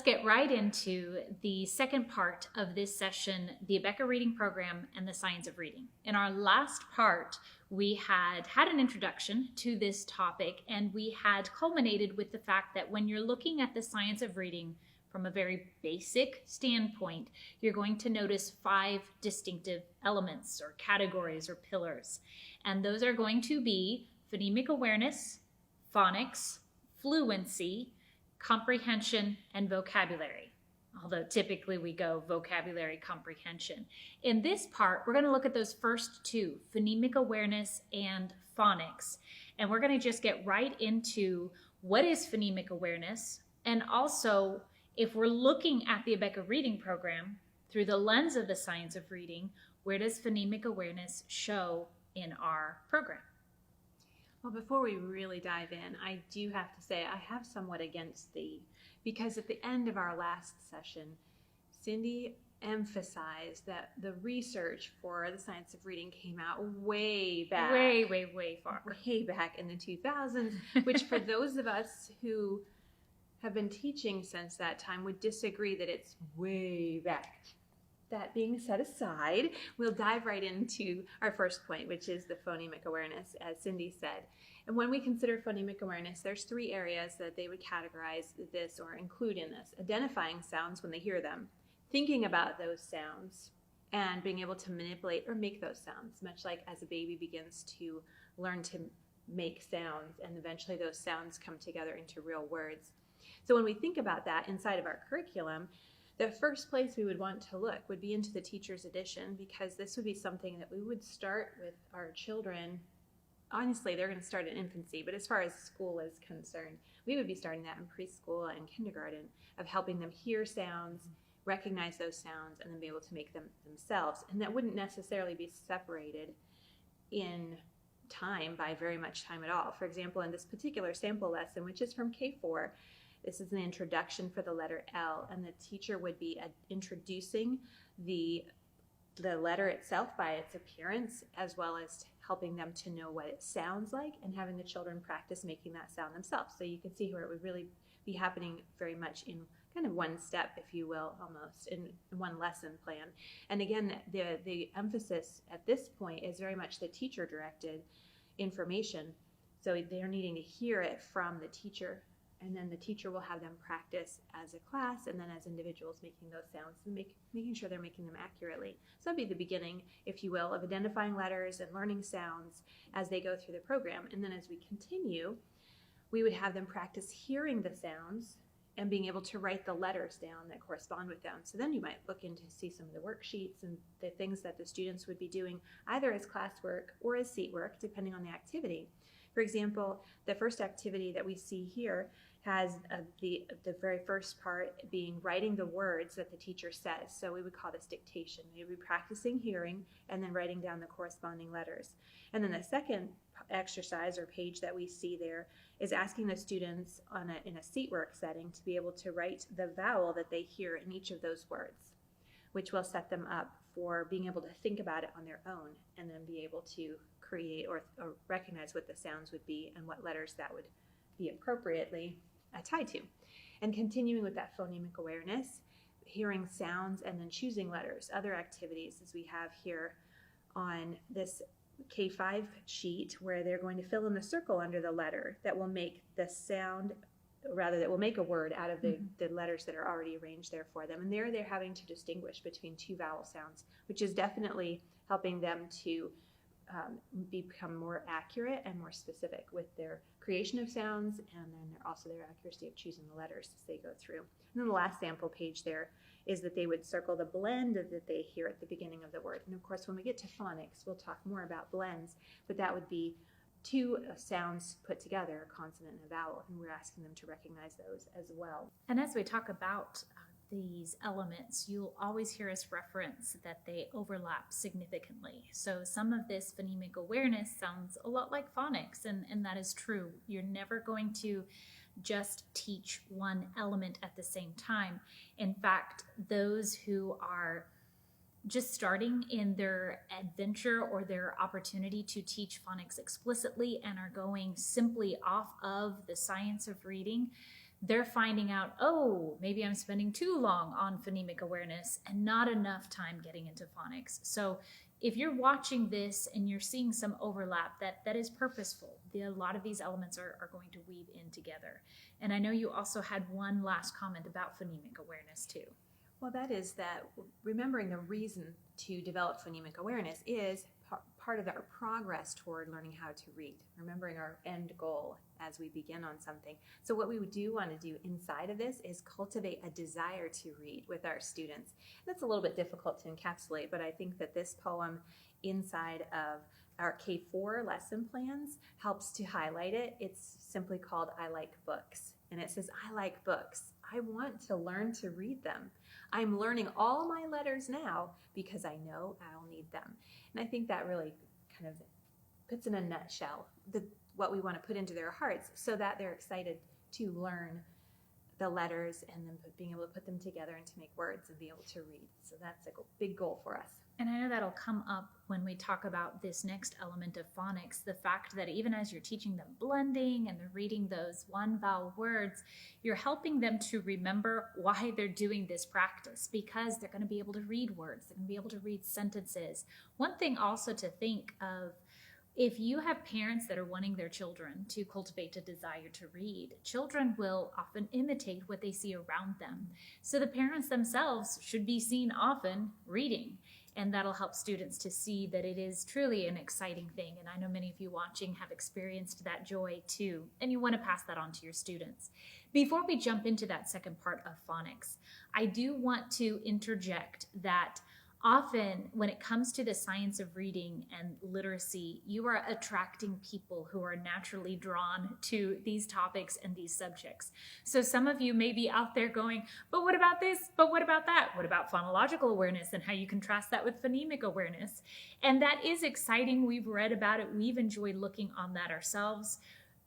Let's get right into the second part of this session, the Abeka Reading Program and the Science of Reading. In our last part, we had an introduction to this topic, and we had culminated with the fact that when you're looking at the science of reading from a very basic standpoint, you're going to notice 5 distinctive elements or categories or pillars. And those are going to be phonemic awareness, phonics, fluency, comprehension, and vocabulary, although typically we go vocabulary comprehension. In this part, we're going to look at those first 2, phonemic awareness and phonics, and we're going to just get right into what is phonemic awareness, and also if we're looking at the Abeka Reading Program through the lens of the science of reading, where does phonemic awareness show in our program? Well, before we really dive in, I do have to say I have somewhat against thee, because at the end of our last session, Cindy emphasized that the research for the science of reading came out way back. Way far. Way back in the 2000s, which for those of us who have been teaching since that time would disagree that it's way back. That being set aside, we'll dive right into our first point, which is the phonemic awareness, as Cindy said. And when we consider phonemic awareness, there's 3 areas that they would categorize this or include in this: identifying sounds when they hear them, thinking about those sounds, and being able to manipulate or make those sounds, much like as a baby begins to learn to make sounds, and eventually those sounds come together into real words. So when we think about that inside of our curriculum, the first place we would want to look would be into the teacher's edition, because this would be something that we would start with our children. Honestly, they're going to start in infancy, but as far as school is concerned, we would be starting that in preschool and kindergarten, of helping them hear sounds, recognize those sounds, and then be able to make them themselves. And that wouldn't necessarily be separated in time by very much time at all. For example, in this particular sample lesson, which is from K4, this is an introduction for the letter L, and the teacher would be introducing the letter itself by its appearance, as well as helping them to know what it sounds like and having the children practice making that sound themselves. So you can see where it would really be happening very much in kind of one step, if you will, almost in one lesson plan. And again, the emphasis at this point is very much the teacher-directed information. So they're needing to hear it from the teacher, and then the teacher will have them practice as a class and then as individuals making those sounds and making sure they're making them accurately. So that'd be the beginning, if you will, of identifying letters and learning sounds as they go through the program. And then as we continue, we would have them practice hearing the sounds and being able to write the letters down that correspond with them. So then you might look in to see some of the worksheets and the things that the students would be doing either as classwork or as seat work, depending on the activity. For example, the first activity that we see here has the very first part being writing the words that the teacher says. So we would call this dictation. They would be practicing hearing and then writing down the corresponding letters. And then the second exercise or page that we see there is asking the students in a seat work setting to be able to write the vowel that they hear in each of those words, which will set them up for being able to think about it on their own and then be able to create or recognize what the sounds would be and what letters that would be appropriately tied to. And continuing with that phonemic awareness, hearing sounds and then choosing letters. Other activities as we have here on this K5 sheet, where they're going to fill in the circle under the letter that will make the sound, rather that will make a word out of the letters that are already arranged there for them. And there they're having to distinguish between 2 vowel sounds, which is definitely helping them to become more accurate and more specific with their creation of sounds, and then also their accuracy of choosing the letters as they go through. And then the last sample page there is that they would circle the blend that they hear at the beginning of the word. And of course, when we get to phonics, we'll talk more about blends, but that would be 2 sounds put together, a consonant and a vowel, and we're asking them to recognize those as well. And as we talk about these elements, you'll always hear us reference that they overlap significantly. So some of this phonemic awareness sounds a lot like phonics, and that is true. You're never going to just teach one element at the same time. In fact, those who are just starting in their adventure or their opportunity to teach phonics explicitly and are going simply off of the science of reading, they're finding out, oh, maybe I'm spending too long on phonemic awareness and not enough time getting into phonics. So if you're watching this and you're seeing some overlap, that is purposeful. A lot of these elements are going to weave in together. And I know you also had one last comment about phonemic awareness too. Well, that is that remembering the reason to develop phonemic awareness is part of our progress toward learning how to read, remembering our end goal as we begin on something. So what we do want to do inside of this is cultivate a desire to read with our students. That's a little bit difficult to encapsulate, but I think that this poem inside of our K4 lesson plans helps to highlight it. It's simply called I Like Books. And it says, I like books. I want to learn to read them. I'm learning all my letters now because I know I'll need them. And I think that really kind of puts in a nutshell what we want to put into their hearts so that they're excited to learn the letters and then being able to put them together and to make words and be able to read. So that's a big goal for us. And I know that'll come up when we talk about this next element of phonics, the fact that even as you're teaching them blending and they're reading those one vowel words, you're helping them to remember why they're doing this practice, because they're going to be able to read words, they're going to be able to read sentences. One thing also to think of, if you have parents that are wanting their children to cultivate a desire to read, children will often imitate what they see around them. So the parents themselves should be seen often reading. And that'll help students to see that it is truly an exciting thing. And I know many of you watching have experienced that joy too, and you want to pass that on to your students. Before we jump into that second part of phonics, I do want to interject that often when it comes to the science of reading and literacy, you are attracting people who are naturally drawn to these topics and these subjects. So some of you may be out there going, but what about this? But what about that? What about phonological awareness and how you contrast that with phonemic awareness? And that is exciting. We've read about it. We've enjoyed looking on that ourselves.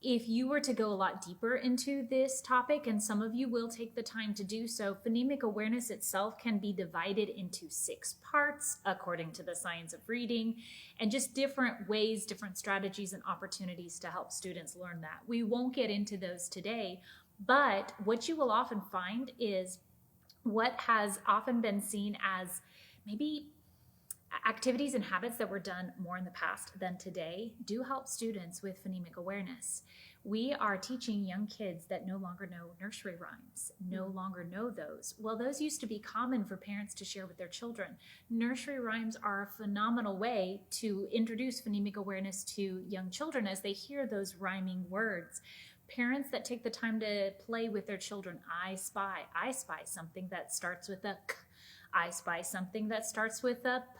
If you were to go a lot deeper into this topic, and some of you will take the time to do so, phonemic awareness itself can be divided into 6 parts according to the science of reading, and just different ways, different strategies and opportunities to help students learn that. We won't get into those today, but what you will often find is what has often been seen as maybe activities and habits that were done more in the past than today do help students with phonemic awareness. We are teaching young kids that no longer know nursery rhymes, no longer know those. Well, those used to be common for parents to share with their children. Nursery rhymes are a phenomenal way to introduce phonemic awareness to young children as they hear those rhyming words. Parents that take the time to play with their children, I spy something that starts with a k, I spy something that starts with a p.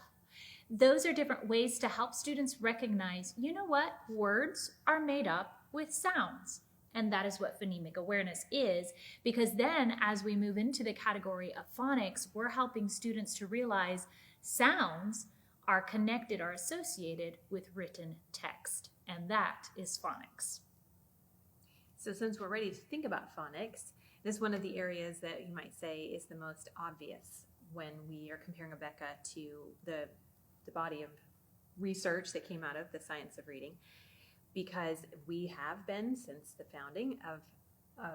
Those are different ways to help students recognize, you know what, words are made up with sounds. And that is what phonemic awareness is, because then as we move into the category of phonics, we're helping students to realize sounds are connected, are associated with written text. And that is phonics. So since we're ready to think about phonics, this is one of the areas that you might say is the most obvious when we are comparing Abeka to the body of research that came out of the science of reading, because we have been, since the founding of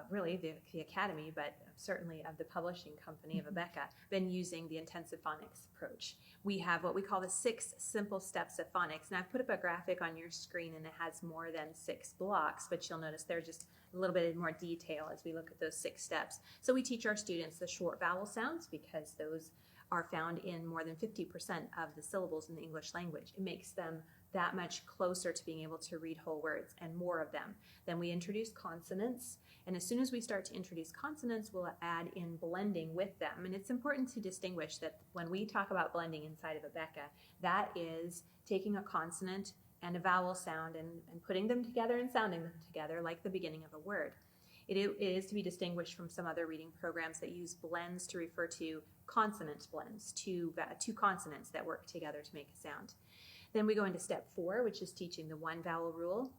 really the academy, but certainly of the publishing company of Abeka, been using the intensive phonics approach. We have what we call the 6 simple steps of phonics. And I've put up a graphic on your screen, and it has more than 6 blocks, but you'll notice they're just a little bit in more detail as we look at those 6 steps. So we teach our students the short vowel sounds, because those are found in more than 50% of the syllables in the English language. It makes them that much closer to being able to read whole words, and more of them. Then we introduce consonants, and as soon as we start to introduce consonants, we'll add in blending with them. And it's important to distinguish that when we talk about blending inside of Abeka, that is taking a consonant and a vowel sound and putting them together and sounding them together like the beginning of a word. It is to be distinguished from some other reading programs that use blends to refer to consonant blends, two consonants that work together to make a sound. Then we go into step 4, which is teaching the 1 vowel rule.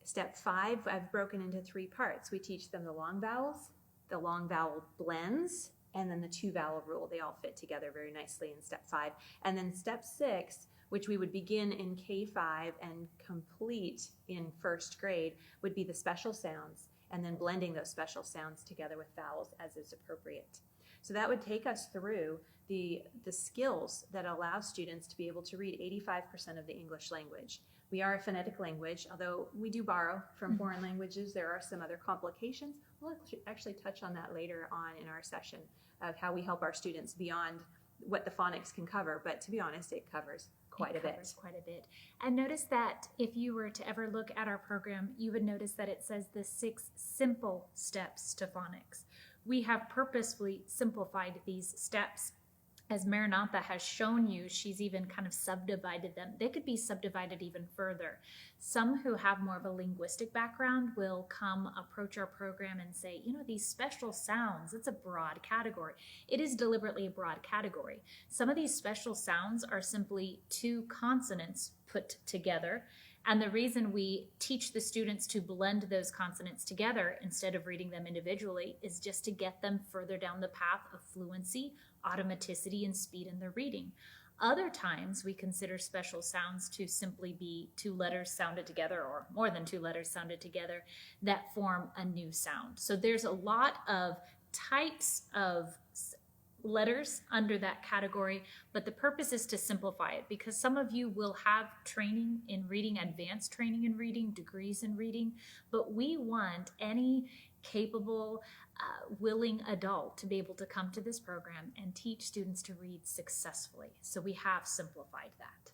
Step 5, I've broken into 3 parts. We teach them the long vowels, the long vowel blends, and then the 2 vowel rule. They all fit together very nicely in step 5. And then step 6, which we would begin in K5 and complete in 1st grade, would be the special sounds. and then blending those special sounds together with vowels as is appropriate. So that would take us through the skills that allow students to be able to read 85% of the English language. We are a phonetic language, although we do borrow from foreign languages. There are some other complications. We'll actually touch on that later on in our session of how we help our students beyond what the phonics can cover. But to be honest, it covers quite a bit. And notice that if you were to ever look at our program, you would notice that it says the 6 simple steps to phonics. We have purposefully simplified these steps. As Maranatha has shown you, she's even kind of subdivided them. They could be subdivided even further. Some who have more of a linguistic background will come approach our program and say, you know, these special sounds, it's a broad category. It is deliberately a broad category. Some of these special sounds are simply 2 consonants put together. And the reason we teach the students to blend those consonants together instead of reading them individually is just to get them further down the path of fluency, automaticity, and speed in their reading. Other times we consider special sounds to simply be 2 letters sounded together or more than 2 letters sounded together that form a new sound. So there's a lot of types of letters under that category, but the purpose is to simplify it because some of you will have training in reading, advanced training in reading, degrees in reading, but we want any capable, willing adult to be able to come to this program and teach students to read successfully. So we have simplified that.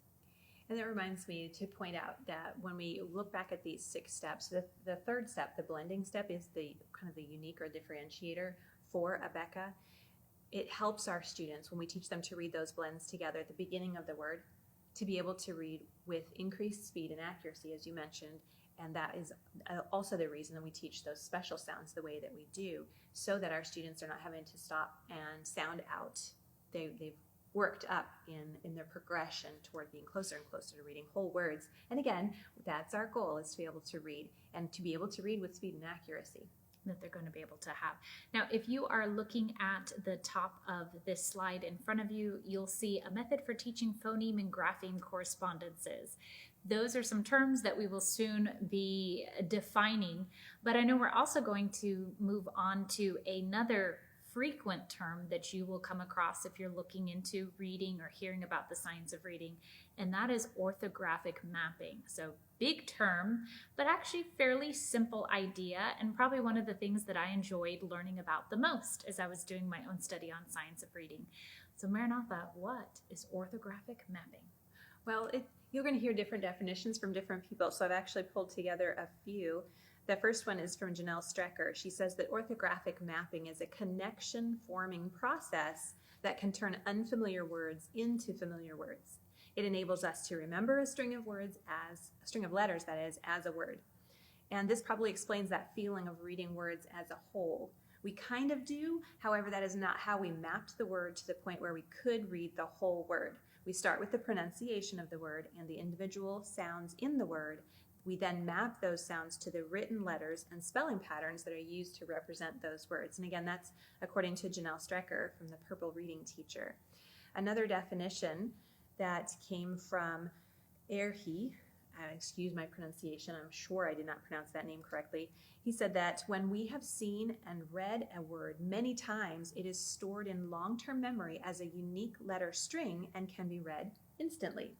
And that reminds me to point out that when we look back at these 6 steps, the third step, the blending step, is the kind of the unique or differentiator for Abeka. It helps our students when we teach them to read those blends together at the beginning of the word to be able to read with increased speed and accuracy, as you mentioned. And that is also the reason that we teach those special sounds the way that we do, so that our students are not having to stop and sound out. They've worked up in their progression toward being closer and closer to reading whole words. And again, that's our goal, is to be able to read and to be able to read with speed and accuracy that they're going to be able to have. Now, if you are looking at the top of this slide in front of you, you'll see a method for teaching phoneme and grapheme correspondences. Those are some terms that we will soon be defining, but I know we're also going to move on to another frequent term that you will come across if you're looking into reading or hearing about the science of reading, and that is orthographic mapping. So big term, but actually fairly simple idea, and probably one of the things that I enjoyed learning about the most as I was doing my own study on science of reading. So Maranatha, what is orthographic mapping? Well, you're going to hear different definitions from different people, so I've actually pulled together a few. The first one is from Janelle Strecker. She says that orthographic mapping is a connection-forming process that can turn unfamiliar words into familiar words. It enables us to remember a string of letters, that is, as a word. And this probably explains that feeling of reading words as a whole. We kind of do, however, that is not how we mapped the word to the point where we could read the whole word. We start with the pronunciation of the word and the individual sounds in the word. We then map those sounds to the written letters and spelling patterns that are used to represent those words. And again, that's according to Janelle Strecker from the Purple Reading Teacher. Another definition that came from Erhi, excuse my pronunciation, I'm sure I did not pronounce that name correctly. He said that when we have seen and read a word many times, it is stored in long-term memory as a unique letter string and can be read instantly.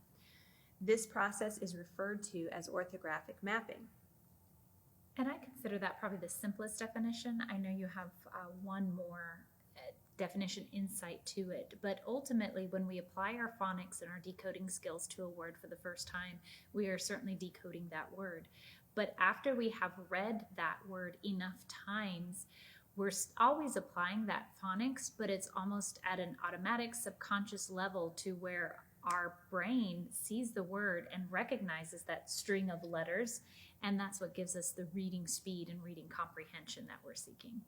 This process is referred to as orthographic mapping. And I consider that probably the simplest definition. I know you have one more definition insight to it, but ultimately when we apply our phonics and our decoding skills to a word for the first time, we are certainly decoding that word. But after we have read that word enough times, we're always applying that phonics, but it's almost at an automatic subconscious level to where our brain sees the word and recognizes that string of letters, and that's what gives us the reading speed and reading comprehension that we're seeking.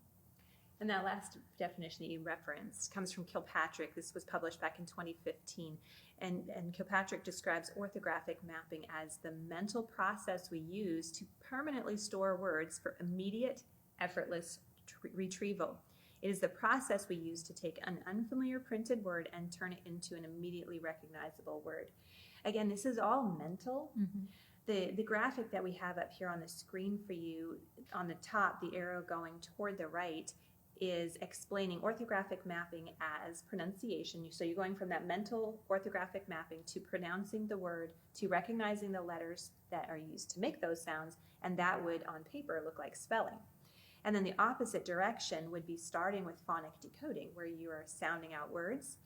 And that last definition that you referenced comes from Kilpatrick. This was published back in 2015. And Kilpatrick describes orthographic mapping as the mental process we use to permanently store words for immediate, effortless retrieval. It is the process we use to take an unfamiliar printed word and turn it into an immediately recognizable word. Again, this is all mental. The graphic that we have up here on the screen for you, on the top, the arrow going toward the right, is explaining orthographic mapping as pronunciation. So you're going from that mental orthographic mapping to pronouncing the word, to recognizing the letters that are used to make those sounds, and that would on paper look like spelling. And then the opposite direction would be starting with phonic decoding, where you are sounding out words,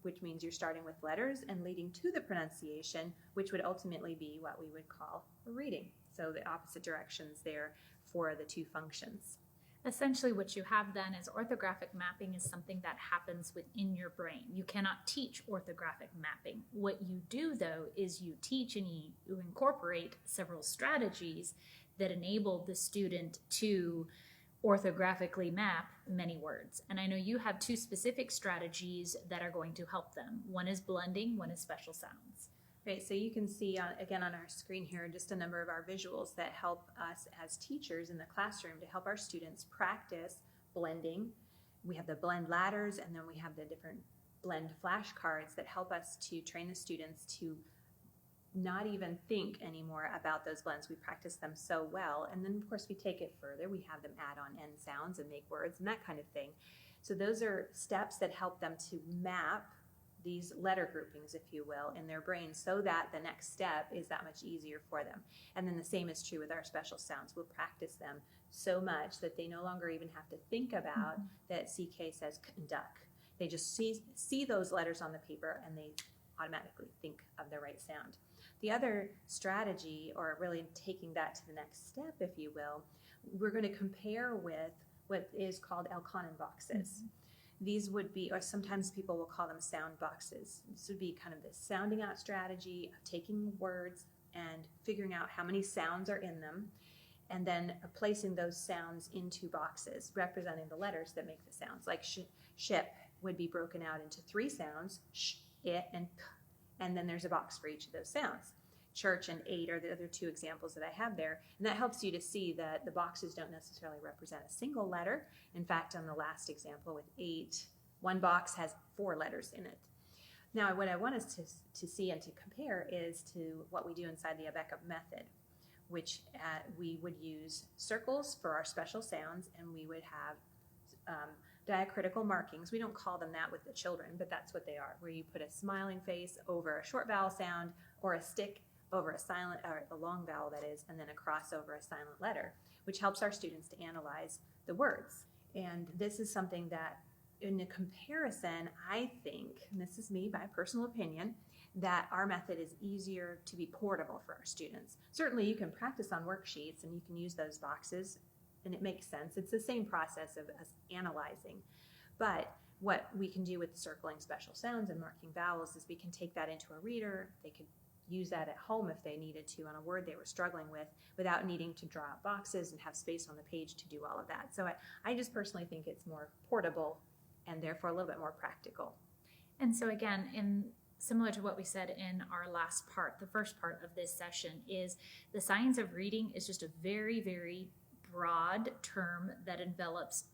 which means you're starting with letters and leading to the pronunciation, which would ultimately be what we would call reading. So the opposite directions there for the two functions. Essentially what you have then is orthographic mapping is something that happens within your brain. You cannot teach orthographic mapping. What you do though is you teach and you incorporate several strategies that enable the student to orthographically map many words. And I know you have two specific strategies that are going to help them. One is blending, one is special sounds. Right, so you can see again on our screen here just a number of our visuals that help us as teachers in the classroom to help our students practice blending. We have the blend ladders, and then we have the different blend flashcards that help us to train the students to not even think anymore about those blends. We practice them so well, and then of course we take it further. We have them add on end sounds and make words and that kind of thing. So those are steps that help them to map these letter groupings, if you will, in their brain, so that the next step is that much easier for them. And then the same is true with our special sounds. We'll practice them so much that they no longer even have to think about that CK says duck. They just see those letters on the paper and they automatically think of the right sound. The other strategy, or really taking that to the next step, if you will, we're going to compare with what is called Elkanon boxes. These would be, or sometimes people will call them sound boxes. This would be kind of the sounding out strategy of taking words and figuring out how many sounds are in them, and then placing those sounds into boxes representing the letters that make the sounds. Like ship would be broken out into 3 sounds, sh, it, and k, and then there's a box for each of those sounds. Church and 8 are the other 2 examples that I have there, and that helps you to see that the boxes don't necessarily represent a single letter. In fact, on the last example with 8, one box has 4 letters in it. Now, what I want us to see and to compare is to what we do inside the Abeka method, which we would use circles for our special sounds, and we would have diacritical markings. We don't call them that with the children, but that's what they are, where you put a smiling face over a short vowel sound, or a stick over a silent, or a long vowel that is, and then a cross over a silent letter, which helps our students to analyze the words. And this is something that in a comparison, I think, and this is me by personal opinion, that our method is easier to be portable for our students. Certainly you can practice on worksheets and you can use those boxes and it makes sense. It's the same process of us analyzing. But what we can do with circling special sounds and marking vowels is we can take that into a reader. They could use that at home if they needed to on a word they were struggling with without needing to draw out boxes and have space on the page to do all of that. So I just personally think it's more portable and therefore a little bit more practical. And so again, similar to what we said in our last part, the first part of this session is the science of reading is just a very, very broad term that envelops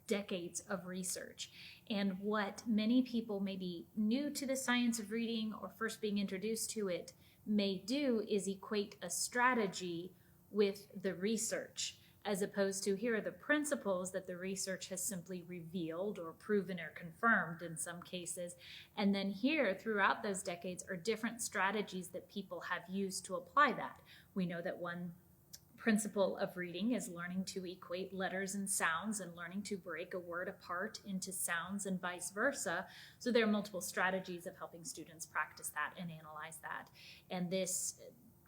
decades of research. And what many people may be new to the science of reading or first being introduced to it may do is equate a strategy with the research, as opposed to here are the principles that the research has simply revealed or proven or confirmed in some cases. And then here throughout those decades are different strategies that people have used to apply that. We know that one principle of reading is learning to equate letters and sounds and learning to break a word apart into sounds and vice versa. So there are multiple strategies of helping students practice that and analyze that. And this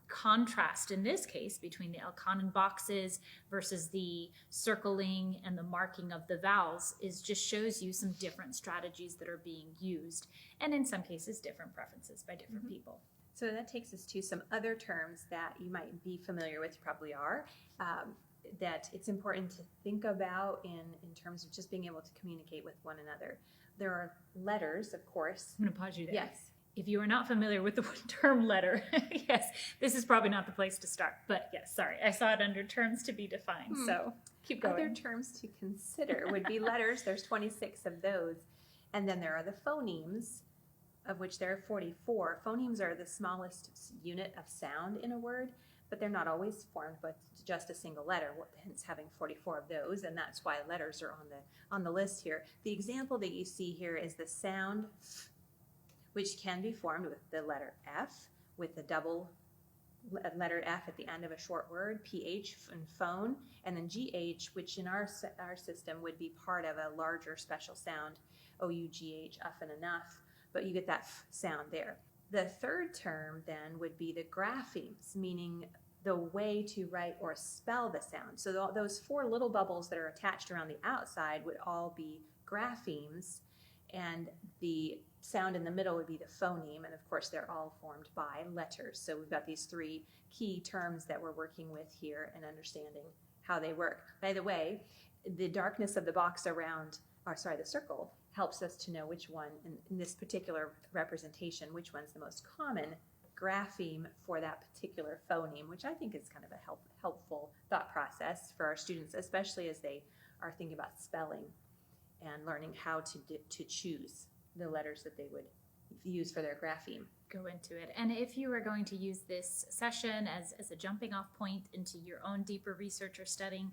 contrast in this case between the Elkanon boxes versus the circling and the marking of the vowels is just shows you some different strategies that are being used, and in some cases different preferences by different people. So that takes us to some other terms that you might be familiar with, you probably are, that it's important to think about in terms of just being able to communicate with one another. There are letters, of course. I'm going to pause you there. Yes. If you are not familiar with the term letter, yes, this is probably not the place to start. But yes, sorry, I saw it under terms to be defined, so keep going. Other terms to consider would be letters. There's 26 of those. And then there are the phonemes, of which there are 44. Phonemes are the smallest unit of sound in a word, but they're not always formed with just a single letter, hence having 44 of those, and that's why letters are on the list here. The example that you see here is the sound f, which can be formed with the letter F, with the double letter F at the end of a short word, PH and phone, and then GH, which in our system would be part of a larger special sound, OUGH, often enough, but you get that F sound there. The third term then would be the graphemes, meaning the way to write or spell the sound. So those 4 little bubbles that are attached around the outside would all be graphemes, and the sound in the middle would be the phoneme, and of course they're all formed by letters. So we've got these 3 key terms that we're working with here and understanding how they work. By the way, the darkness of the box around, the circle, helps us to know which one, in this particular representation, which one's the most common grapheme for that particular phoneme, which I think is kind of a helpful thought process for our students, especially as they are thinking about spelling and learning how to choose the letters that they would use for their grapheme. Go into it. And if you are going to use this session as a jumping off point into your own deeper research or studying,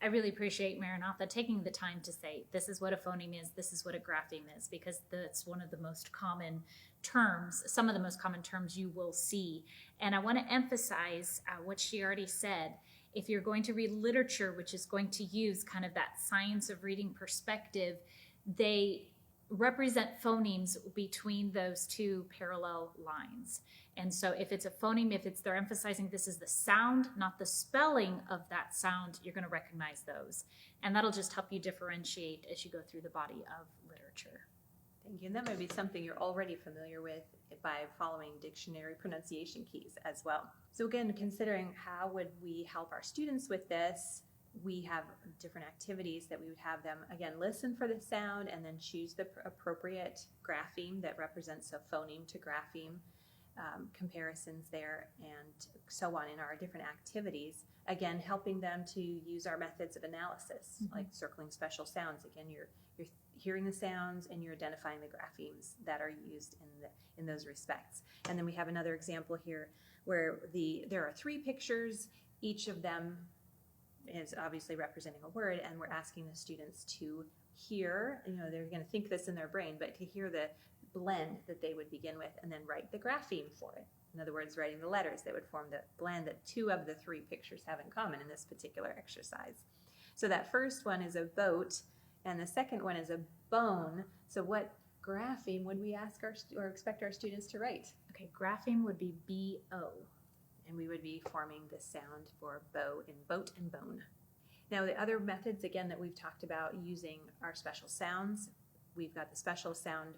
I really appreciate Maranatha taking the time to say, this is what a phoneme is, this is what a grapheme is, because that's one of the most common terms, some of the most common terms you will see. And I want to emphasize what she already said. If you're going to read literature, which is going to use kind of that science of reading perspective, they represent phonemes between those 2 parallel lines. And so if it's a phoneme, they're emphasizing this is the sound, not the spelling of that sound, you're going to recognize those. And that'll just help you differentiate as you go through the body of literature. Thank you. And that might be something you're already familiar with by following dictionary pronunciation keys as well. So again, considering how would we help our students with this, we have different activities that we would have them, again, listen for the sound and then choose the appropriate grapheme that represents a phoneme to grapheme, comparisons there, and so on in our different activities. Again, helping them to use our methods of analysis, like circling special sounds. Again, you're hearing the sounds and you're identifying the graphemes that are used in those respects. And then we have another example here where there are 3 pictures, each of them is obviously representing a word, and we're asking the students to hear, they're going to think this in their brain, but to hear the blend that they would begin with and then write the grapheme for it. In other words, writing the letters that would form the blend that 2 of the 3 pictures have in common in this particular exercise. So that first one is a boat, and the second one is a bone. So what grapheme would we ask or expect our students to write? Okay, grapheme would be B-O. And we would be forming the sound for bow in boat and bone. Now the other methods, again, that we've talked about using our special sounds, we've got the special sound,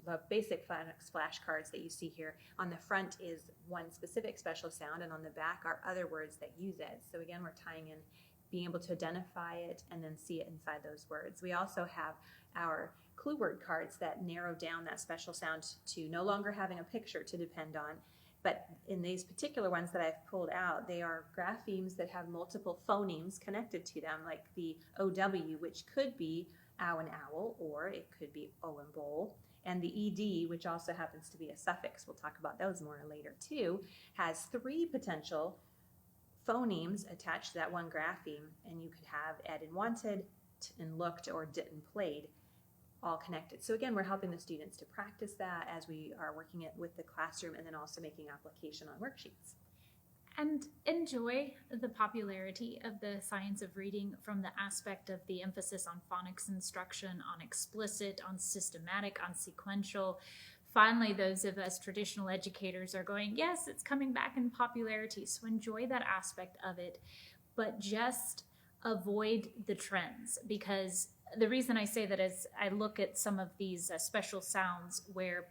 the basic phonics flashcards that you see here. On the front is one specific special sound, and on the back are other words that use it. So again, we're tying in being able to identify it and then see it inside those words. We also have our clue word cards that narrow down that special sound to no longer having a picture to depend on. But in these particular ones that I've pulled out, they are graphemes that have multiple phonemes connected to them, like the OW, which could be ow and owl, or it could be O and bowl. And the ED, which also happens to be a suffix, we'll talk about those more later too, has 3 potential phonemes attached to that one grapheme, and you could have ed and wanted, and looked, or dit and played, all connected. So again, we're helping the students to practice that as we are working it with the classroom, and then also making application on worksheets. And enjoy the popularity of the science of reading from the aspect of the emphasis on phonics instruction, on explicit, on systematic, on sequential. Finally, those of us traditional educators are going, yes, it's coming back in popularity. So enjoy that aspect of it, but just avoid the trends, because the reason I say that is I look at some of these special sounds where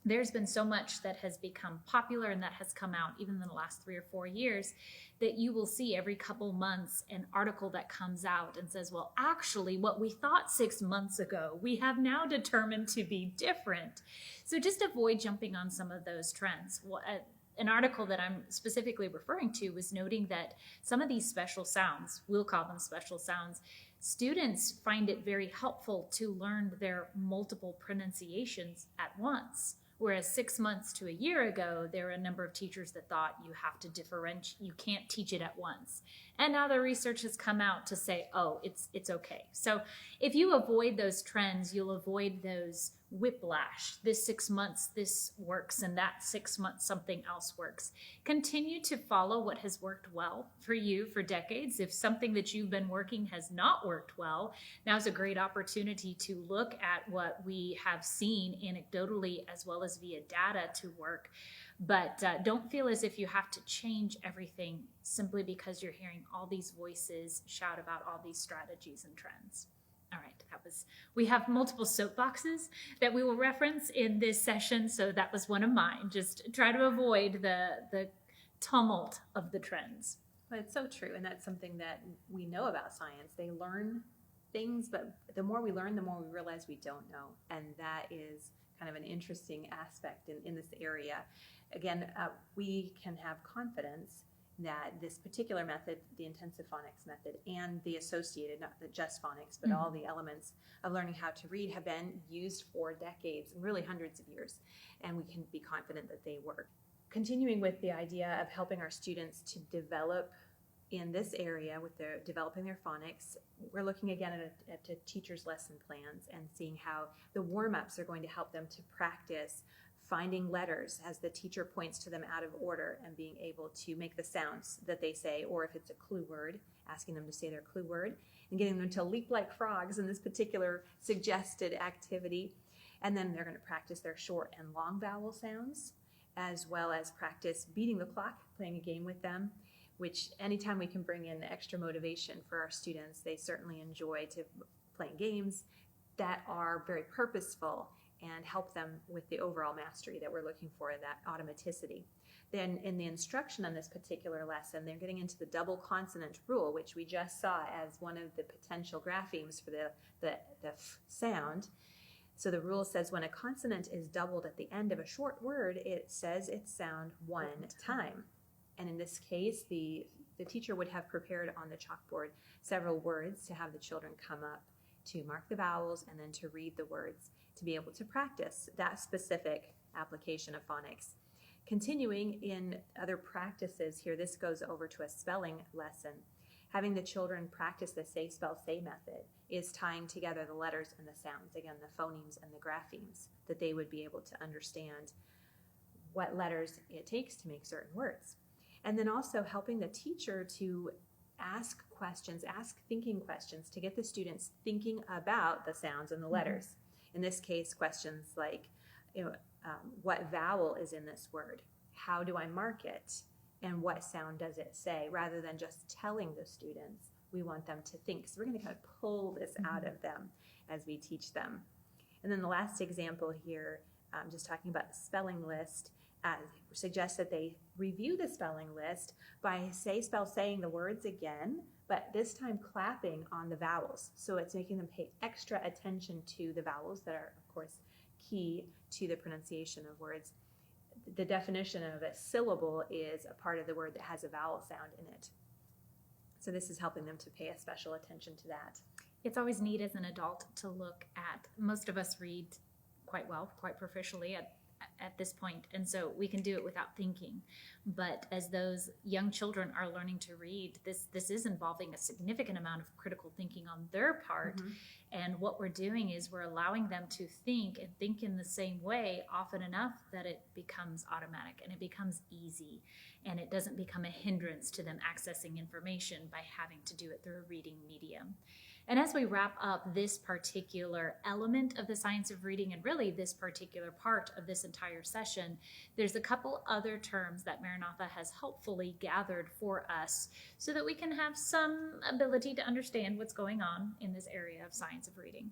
there's been so much that has become popular and that has come out even in the last 3 or 4 years, that you will see every couple months an article that comes out and says, well, actually what we thought 6 months ago, we have now determined to be different. So just avoid jumping on some of those trends. An article that I'm specifically referring to was noting that some of these special sounds, we'll call them special sounds, students find it very helpful to learn their multiple pronunciations at once, Whereas 6 months to a year ago, there were a number of teachers that thought you have to differentiate, you can't teach it at once. And now the research has come out to say, oh, it's okay. So if you avoid those trends, you'll avoid those whiplash. This 6 months, this works, and that 6 months, something else works. Continue to follow what has worked well for you for decades. If something that you've been working has not worked well, now's a great opportunity to look at what we have seen anecdotally as well as via data to work. But don't feel as if you have to change everything simply because you're hearing all these voices shout about all these strategies and trends. All right, we have multiple soapboxes that we will reference in this session, so that was one of mine. Just try to avoid the tumult of the trends. Well, it's so true, and that's something that we know about science. They learn things, but the more we learn, the more we realize we don't know, and that is kind of an interesting aspect in this area. Again, we can have confidence that this particular method, the intensive phonics method, and the associated, not just phonics, but all the elements of learning how to read have been used for decades, really hundreds of years, and we can be confident that they work. Continuing with the idea of helping our students to develop in this area with their developing their phonics, we're looking again at the teacher's lesson plans and seeing how the warm-ups are going to help them to practice finding letters as the teacher points to them out of order and being able to make the sounds that they say, or if it's a clue word, asking them to say their clue word, and getting them to leap like frogs in this particular suggested activity. And then they're going to practice their short and long vowel sounds, as well as practice beating the clock, playing a game with them, which anytime we can bring in extra motivation for our students, they certainly enjoy to playing games that are very purposeful and help them with the overall mastery that we're looking for, that automaticity. Then in the instruction on this particular lesson, they're getting into the double consonant rule, which we just saw as one of the potential graphemes for the f sound. So the rule says when a consonant is doubled at the end of a short word, it says its sound one time. And in this case, the teacher would have prepared on the chalkboard several words to have the children come up to mark the vowels and then to read the words to be able to practice that specific application of phonics. Continuing in other practices here, this goes over to a spelling lesson. Having the children practice the say, spell, say method is tying together the letters and the sounds, again, the phonemes and the graphemes, that they would be able to understand what letters it takes to make certain words. And then also helping the teacher to ask questions, ask thinking questions to get the students thinking about the sounds and the letters. In this case, questions like, what vowel is in this word? How do I mark it? And what sound does it say? Rather than just telling the students, we want them to think. So we're going to kind of pull this out of them as we teach them. And then the last example here, just talking about the spelling list, suggests that they review the spelling list by saying the words again, but this time clapping on the vowels. So it's making them pay extra attention to the vowels that are, of course, key to the pronunciation of words. The definition of a syllable is a part of the word that has a vowel sound in it. So this is helping them to pay a special attention to that. It's always neat as an adult to look at, most of us read quite well, quite proficiently at this point, and so we can do it without thinking. But as those young children are learning to read, this is involving a significant amount of critical thinking on their part. And what we're doing is we're allowing them to think and think in the same way often enough that it becomes automatic and it becomes easy, and it doesn't become a hindrance to them accessing information by having to do it through a reading medium. And as we wrap up this particular element of the science of reading, and really this particular part of this entire session, there's a couple other terms that Maranatha has helpfully gathered for us so that we can have some ability to understand what's going on in this area of science of reading.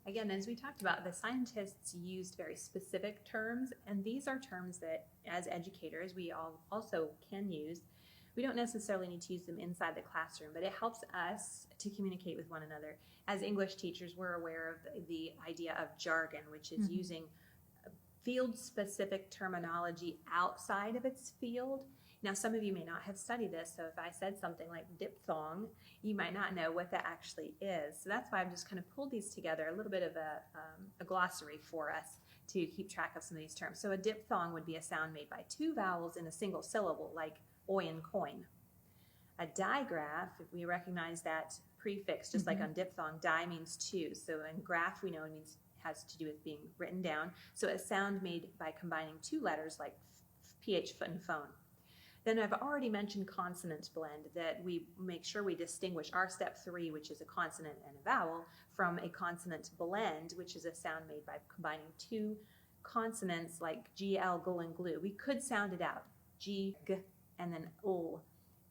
Again, as we talked about, the scientists used very specific terms, and these are terms that as educators we all also can use. We don't necessarily need to use them inside the classroom, but it helps us to communicate with one another. As English teachers, we're aware of the idea of jargon, which is using field-specific terminology outside of its field. Now, some of you may not have studied this, so if I said something like diphthong, you might not know what that actually is. So that's why I've just kind of pulled these together, a little bit of a glossary for us to keep track of some of these terms. So a diphthong would be a sound made by two vowels in a single syllable, like oi and coin. A digraph, if we recognize that prefix, just like on diphthong, di means two. So in graph, we know it means has to do with being written down. So a sound made by combining two letters like ph, foot, and phone. Then I've already mentioned consonant blend, that we make sure we distinguish our step 3, which is a consonant and a vowel, from a consonant blend, which is a sound made by combining two consonants like gl, gl, and glue. We could sound it out, g, g, and then ul,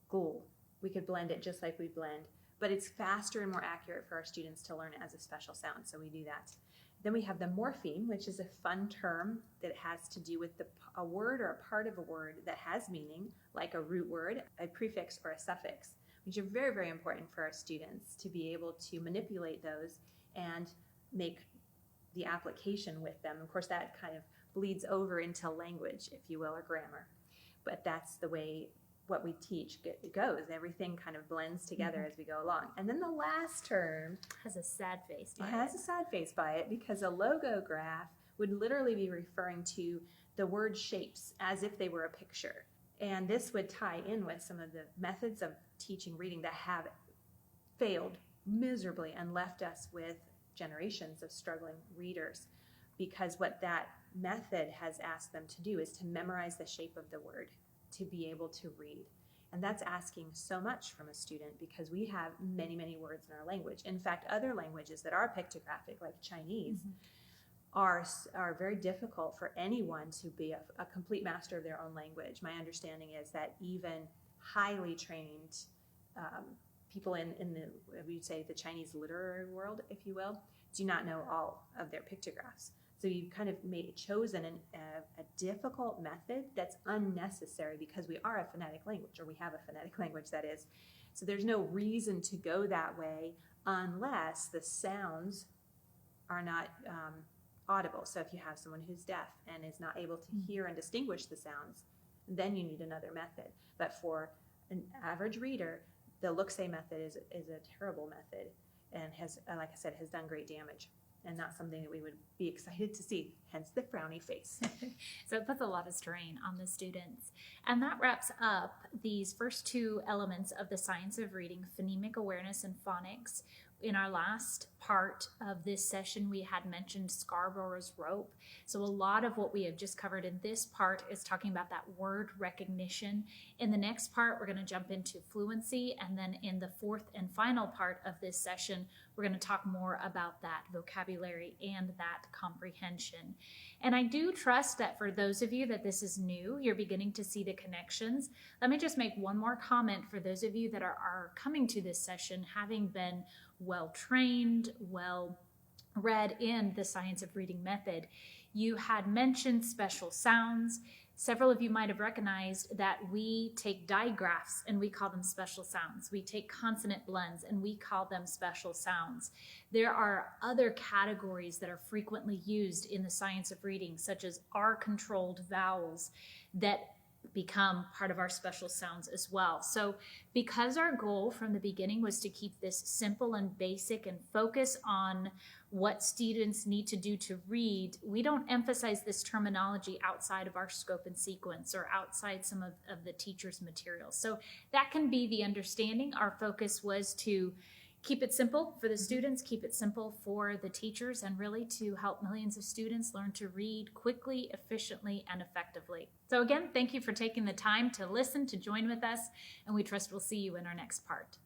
gul. We could blend it just like we blend, but it's faster and more accurate for our students to learn it as a special sound, so we do that. Then we have the morpheme, which is a fun term that has to do with a word or a part of a word that has meaning, like a root word, a prefix, or a suffix, which are very, very important for our students to be able to manipulate those and make the application with them. Of course, that kind of bleeds over into language, if you will, or grammar. But that's the way what we teach goes. Everything kind of blends together as we go along. And then the last term has a sad face by it. Has a sad face by it, because a logograph would literally be referring to the word shapes as if they were a picture. And this would tie in with some of the methods of teaching reading that have failed miserably and left us with generations of struggling readers, because what that method has asked them to do is to memorize the shape of the word to be able to read. And that's asking so much from a student, because we have many, many words in our language. In fact, other languages that are pictographic, like Chinese, are very difficult for anyone to be a complete master of their own language. My understanding is that even highly trained people in the, we'd say, the Chinese literary world, if you will, do not know all of their pictographs. So you've kind of chosen a difficult method that's unnecessary, because we are a phonetic language, or we have a phonetic language, that is. So there's no reason to go that way unless the sounds are not audible. So if you have someone who's deaf and is not able to hear and distinguish the sounds, then you need another method. But for an average reader, the look-say method is a terrible method, and has, like I said, has done great damage. And not something that we would be excited to see, hence the frowny face. So it puts a lot of strain on the students. And that wraps up these first two elements of the science of reading, phonemic awareness and phonics. In our last part of this session, we had mentioned Scarborough's rope. So a lot of what we have just covered in this part is talking about that word recognition. In the next part, we're going to jump into fluency. And then in the fourth and final part of this session, we're going to talk more about that vocabulary and that comprehension. And I do trust that for those of you that this is new, you're beginning to see the connections. Let me just make one more comment for those of you that are coming to this session having been well-trained, well-read in the science of reading method. You had mentioned special sounds. Several of you might have recognized that we take digraphs and we call them special sounds. We take consonant blends and we call them special sounds. There are other categories that are frequently used in the science of reading, such as R-controlled vowels, that become part of our special sounds as well. So because our goal from the beginning was to keep this simple and basic and focus on what students need to do to read, we don't emphasize this terminology outside of our scope and sequence or outside some of the teacher's materials. So that can be the understanding. Our focus was to keep it simple for the students, keep it simple for the teachers, and really to help millions of students learn to read quickly, efficiently, and effectively. So again, thank you for taking the time to listen, to join with us, and we trust we'll see you in our next part.